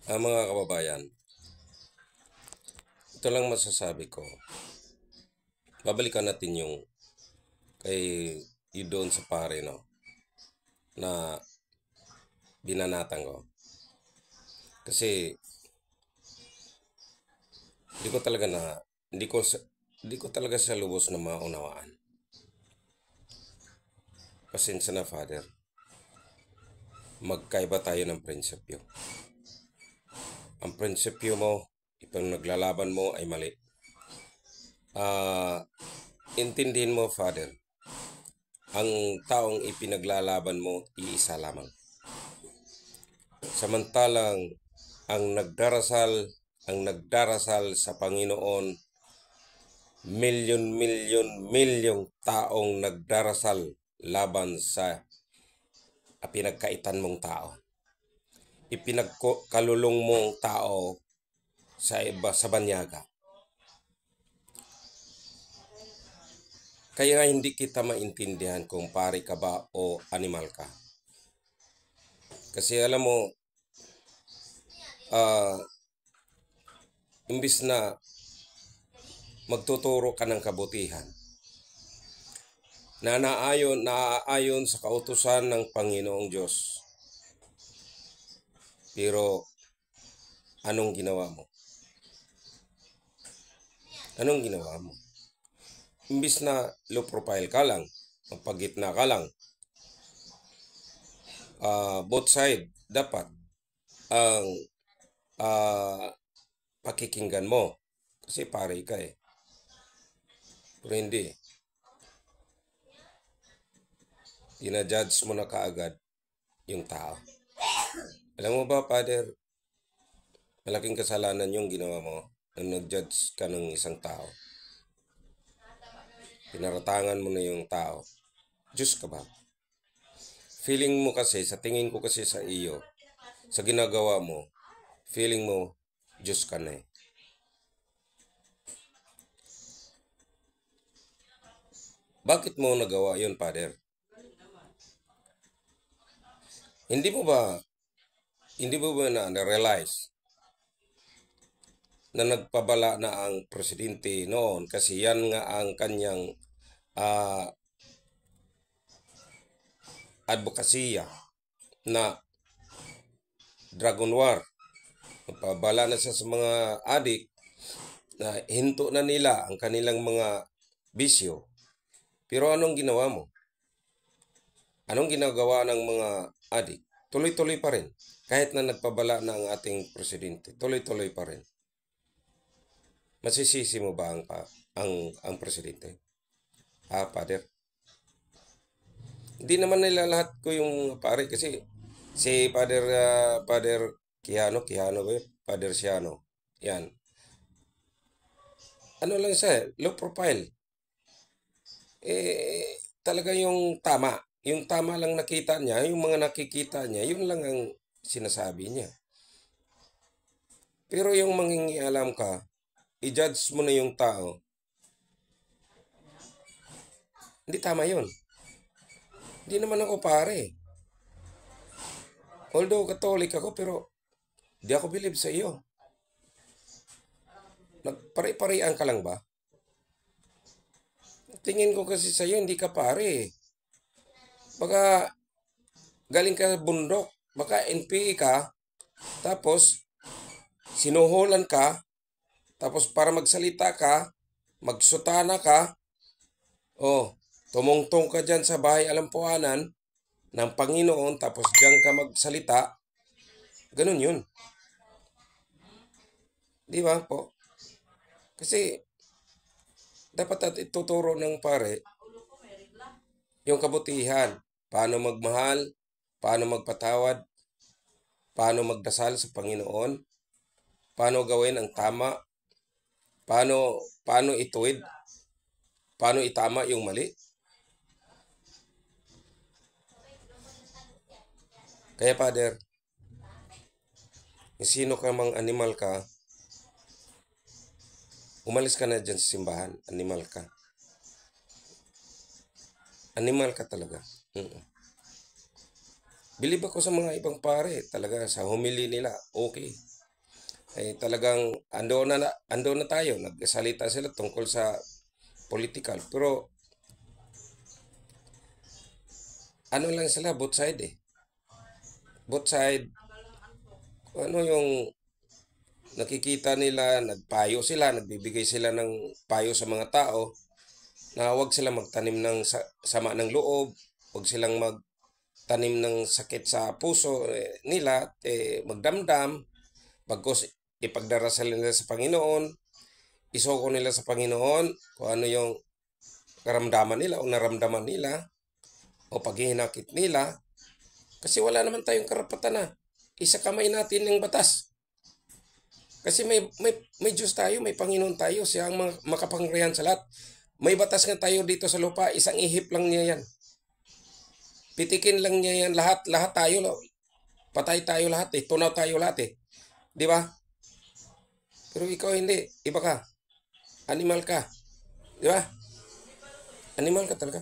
Mga kababayan, ito lang masasabi ko. Babalikan natin yung kay yung doon sa pare, no, na binanatan ko. Kasi hindi ko talaga na hindi ko talaga sa lubos na maunawaan. Pasensya na, Father. Magkaiba tayo ng prinsipyo. Ang prinsipyo mo, itong naglalaban mo ay mali. Intindihin mo, Father, ang taong ipinaglalaban mo, iisa lamang. Samantalang ang nagdarasal sa Panginoon, milyong taong nagdarasal laban sa pinagkaitan mong tao. Ipinagkalulong mong tao sa banyaga. Kaya hindi kita maintindihan kung pari ka ba o animal ka. Kasi alam mo, imbis na magtuturo ka ng kabutihan, na naaayon sa kautusan ng Panginoong Diyos. Pero anong ginawa mo? Anong ginawa mo? Imbis na low profile ka lang, magpagitna ka lang, both side dapat ang pakikinggan mo. Kasi pare ka eh. Pero hindi. Tina-judge mo na kaagad yung tao. Alam mo ba, Father, malaking kasalanan yung ginawa mo nang nag-judge ka ng isang tao. Pinaratangan mo na yung tao. Diyos ka ba? Feeling mo kasi, sa tingin ko kasi sa iyo, sa ginagawa mo, feeling mo, Diyos ka na eh. Bakit mo nagawa yun, Father? Hindi mo ba na-realize na nagpabala na ang presidente noon kasi yan nga ang kanyang advokasya na Dragon War. Nagpabala na siya sa mga adik na hinto na nila ang kanilang mga bisyo. Pero anong ginawa mo? Anong ginagawa ng mga adik? Tuloy-tuloy pa rin. Kahit na nagpabala na ang ating presidente, tuloy-tuloy pa rin. Masisisi mo ba ang presidente? Father? Hindi naman nila lahat ko yung pare kasi si Father Quijano ba yun? Father Siano. Yan. Ano lang siya, low profile. Talaga yung tama. Yung tama lang nakita niya, yung mga nakikita niya, yun lang ang sinasabi niya. Pero yung mangingialam ka, i-judge mo na yung tao, hindi tama yun. Hindi naman ako pare. Although Catholic ako, pero di ako believe sa iyo. Nagpare-parean ka lang ba? Tingin ko kasi sa iyo, hindi ka pare. Baka galing ka bundok, baka NPA ka, tapos sinuhulan ka, tapos para magsalita ka, magsutana ka, tumungtong ka dyan sa bahay alampuanan ng Panginoon, tapos dyan ka magsalita, ganun yun. Di ba po? Kasi dapat at ituturo ng pare yung kabutihan. Paano magmahal, paano magpatawad, paano magdasal sa Panginoon, paano gawin ang tama, paano ituwid, paano itama yung mali. Kaya Father, sino ka mang animal ka, umalis ka na dyan sa simbahan, animal ka. Animal ka talaga. Bilib ako sa mga ibang pare, talaga sa humili nila, okay. ay talagang ando na tayo. Nagsalita sila tungkol sa political. Pero ano lang sila, both side eh. Both side, kung ano yung nakikita nila, nagpayo sila, nagbibigay sila ng payo sa mga tao na huwag silang magtanim ng sama ng loob, huwag silang magtanim ng sakit sa puso nila, magdamdam, bagkus ipagdarasal nila sa Panginoon, isoko nila sa Panginoon kung ano yung karamdaman nila o naramdaman nila o paghihinakit nila. Kasi wala naman tayong karapatan na isa kamay natin ng batas. Kasi may Diyos tayo, may Panginoon tayo, siya ang makapangyarihan sa lahat. May batas nga tayo dito sa lupa, isang ihip lang niya yan. Pitikin lang niya yan lahat tayo. Patay tayo lahat eh, tunaw tayo lahat eh. Di ba? Pero ikaw hindi, iba ka. Animal ka. Di ba? Animal ka talaga.